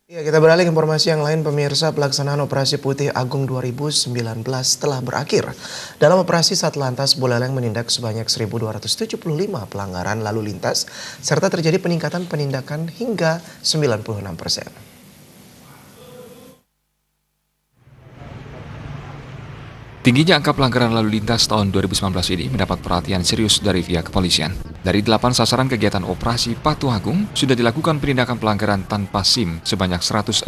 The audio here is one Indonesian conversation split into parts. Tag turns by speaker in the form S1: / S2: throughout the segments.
S1: Ya, kita beralih ke informasi yang lain, pemirsa. Pelaksanaan Operasi Putih Agung 2019 telah berakhir. Dalam operasi, Satlantas Buleleng menindak sebanyak 1.275 pelanggaran lalu lintas, serta terjadi peningkatan penindakan hingga 96%.
S2: Tingginya angka pelanggaran lalu lintas tahun 2019 ini mendapat perhatian serius dari pihak kepolisian. Dari 8 sasaran kegiatan operasi Patuh Agung, sudah dilakukan penindakan pelanggaran tanpa SIM sebanyak 145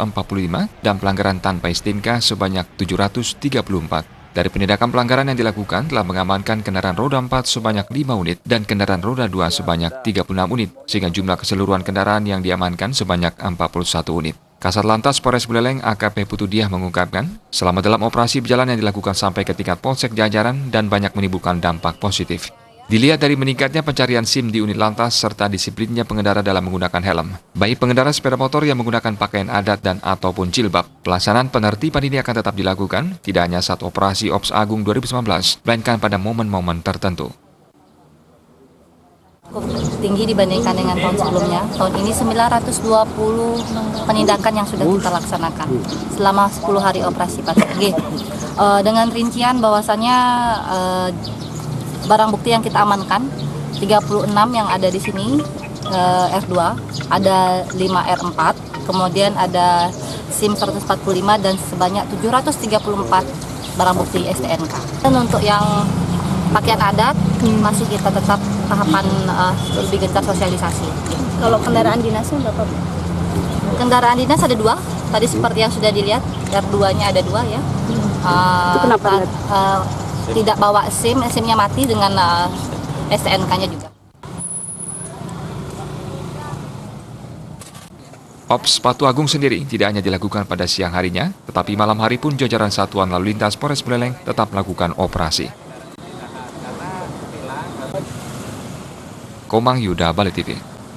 S2: dan pelanggaran tanpa STNK sebanyak 734. Dari penindakan pelanggaran yang dilakukan telah mengamankan kendaraan roda 4 sebanyak 5 unit dan kendaraan roda 2 sebanyak 36 unit, sehingga jumlah keseluruhan kendaraan yang diamankan sebanyak 41 unit. Kasat Lantas Polres Buleleng AKP Putudiah mengungkapkan, selama dalam operasi berjalan yang dilakukan sampai ke tingkat polsek jajaran dan banyak menimbulkan dampak positif. Dilihat dari meningkatnya pencarian SIM di unit lantas serta disiplinnya pengendara dalam menggunakan helm, baik pengendara sepeda motor yang menggunakan pakaian adat dan ataupun jilbab. Pelaksanaan penertiban ini akan tetap dilakukan, tidak hanya saat operasi Ops Agung 2019, melainkan pada momen-momen tertentu.
S3: Cukup tinggi dibandingkan dengan tahun sebelumnya. Tahun ini 920 penindakan yang sudah kita laksanakan selama 10 hari operasi Patuh. Dengan rincian bahwasannya barang bukti yang kita amankan 36 yang ada di sini, R2, ada 5 R4, kemudian ada SIM 145 dan sebanyak 734 barang bukti STNK. Dan untuk yang pakaian adat masih kita tetap tahapan lebih gencar sosialisasi.
S4: Kalau kendaraan dinasnya berapa?
S3: Kendaraan dinas ada 2. Tadi seperti yang sudah dilihat, R2-nya ada 2 ya.
S4: Itu kenapa?
S3: Tidak bawa SIM, SIM-nya mati dengan STNK-nya juga.
S2: Ops Patuh Agung sendiri tidak hanya dilakukan pada siang harinya, tetapi malam hari pun jajaran Satuan Lalu Lintas Polres Buleleng tetap melakukan operasi. Komang Yuda, Bali TV.